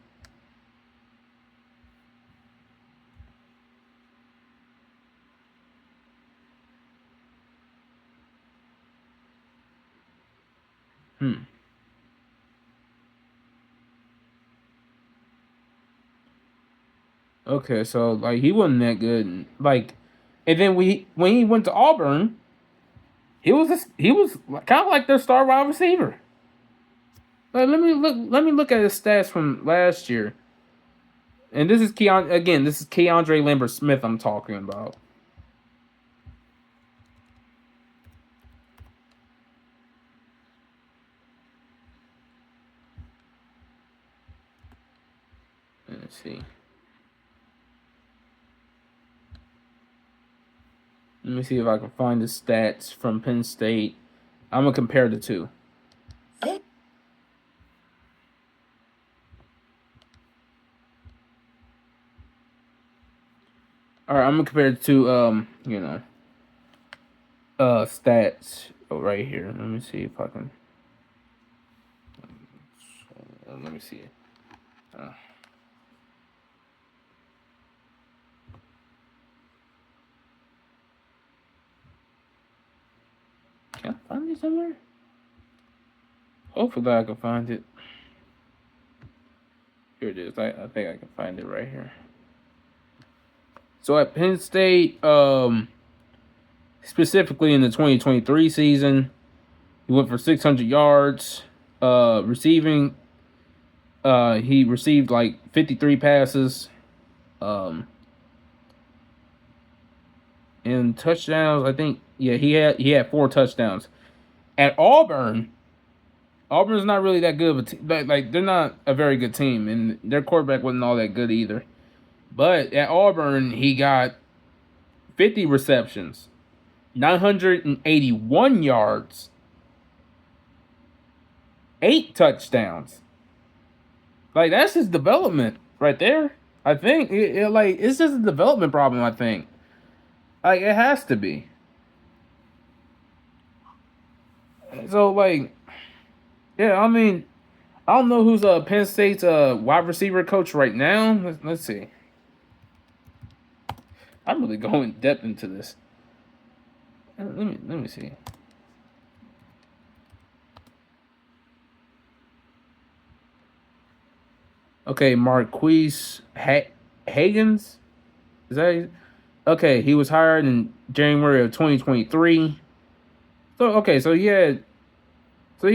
Okay, so like he wasn't that good, and then when he went to Auburn, he was kind of like their star wide receiver. Like, let me look at his stats from last year. And this is Keandre Lambert Smith I'm talking about. Let's see. Let me see if I can find the stats from Penn State. I'm gonna compare the two. All right, I'm gonna compare it to stats right here. Let me see if I can. Let me see it. Can I find it somewhere? Hopefully I can find it. Here it is. I think I can find it right here. So at Penn State, specifically in the 2023 season, he went for 600 yards. Receiving, he received like 53 passes. And touchdowns, I think, yeah, he had 4 touchdowns. At Auburn's not really that good of a team. Like they're not a very good team, and their quarterback wasn't all that good either. But at Auburn, he got 50 receptions, 981 yards, 8 touchdowns. Like that's his development right there. I think it's just a development problem. I think like it has to be. So like, yeah, I mean, I don't know who's Penn State's wide receiver coach right now. Let's see. I'm really going depth into this. Let me see. Okay, Marquise Hagens. Is that okay? He was hired in January of 2023. So he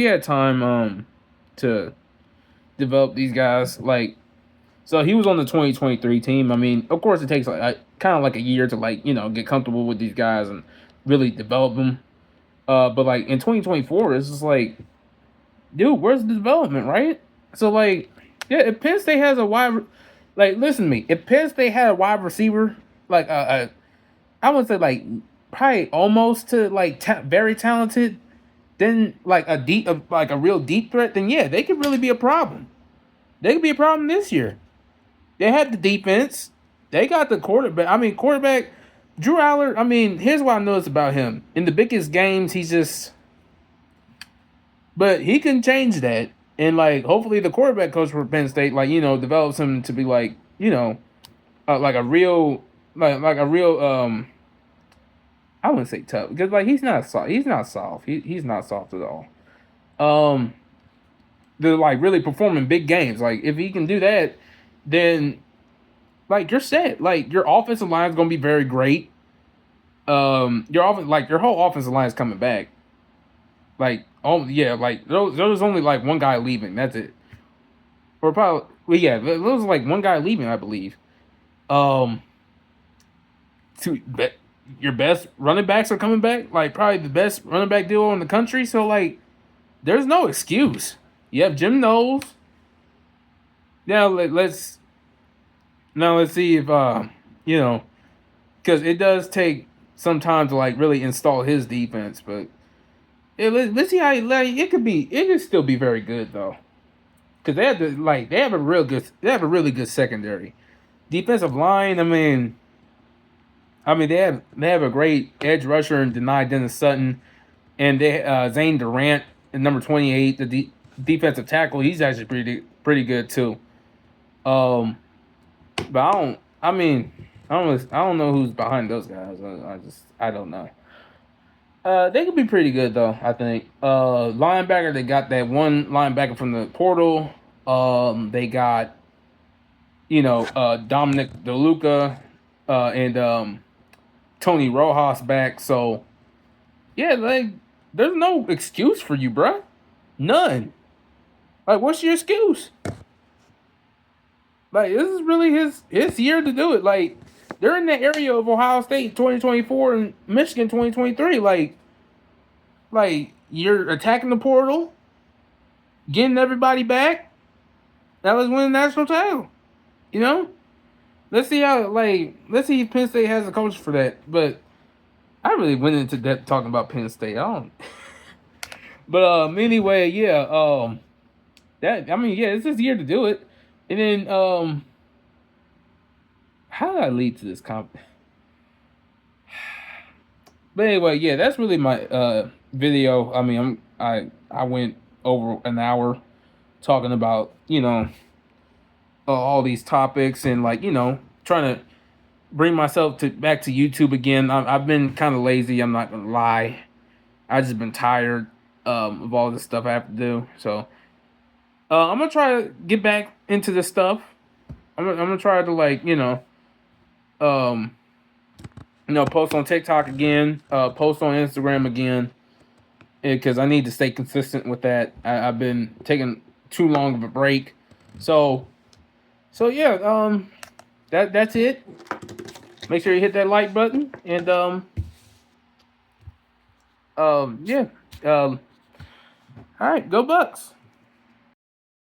had time to develop these guys. Like, so he was on the 2023 team. I mean, of course, it takes like kind of like a year to like get comfortable with these guys and really develop them. But like in 2024, it's just like, dude, where's the development, right? So like, yeah, if Penn State has a wide, like, listen to me, if Penn State had a wide receiver, like I would say like probably almost to like very talented, then like like a real deep threat, then yeah, they could really be a problem. They could be a problem this year. They had the defense. They got the quarterback. I mean, quarterback Drew Aller. I mean, here's what I noticed about him in the biggest games. He's just, but he can change that, and like hopefully the quarterback coach for Penn State, like develops him to be like like a real like a real I wouldn't say tough because like he's not soft. He's not soft. He's not soft at all. They're like really performing big games. Like if he can do that, then like you're set. Like your offensive line is gonna be very great. Your whole offensive line is coming back. Like like there's only like one guy leaving. That's it. Or probably there was like one guy leaving, I believe. Your best running backs are coming back. Like probably the best running back duo in the country. So like, there's no excuse. You have Jim Knowles. Now let's see if because it does take some time to like really install his defense, but let's see how it could still be very good though, because they have a really good secondary, defensive line. I mean they have a great edge rusher in Dennis Sutton, and they Zane Durant in number 28, the defensive tackle. He's actually pretty good too. But I don't know who's behind those guys. I don't know. They could be pretty good though, I think. Linebacker, they got that one linebacker from the portal. They got Dominic DeLuca and Tony Rojas back. So yeah, like there's no excuse for you, bruh. None. Like, what's your excuse? Like, this is really his year to do it. Like, they're in the area of Ohio State 2024 and Michigan 2023. Like you're attacking the portal, getting everybody back. That was winning the national title. Let's see if Penn State has a coach for that. But I really went into depth talking about Penn State. I don't. But anyway, yeah. It's his year to do it. And then how did I lead to this comp? But anyway, yeah, that's really my video. I mean, I went over an hour talking about all these topics and trying to bring myself back to YouTube again. I've been kind of lazy. I'm not gonna lie. I just been tired of all this stuff I have to do. So I'm gonna try to get back into this stuff. I'm gonna try to like um post on TikTok again, post on Instagram again, because I need to stay consistent with that. I've been taking too long of a break, so yeah. That's it. Make sure you hit that like button, and yeah. All right, go Bucks.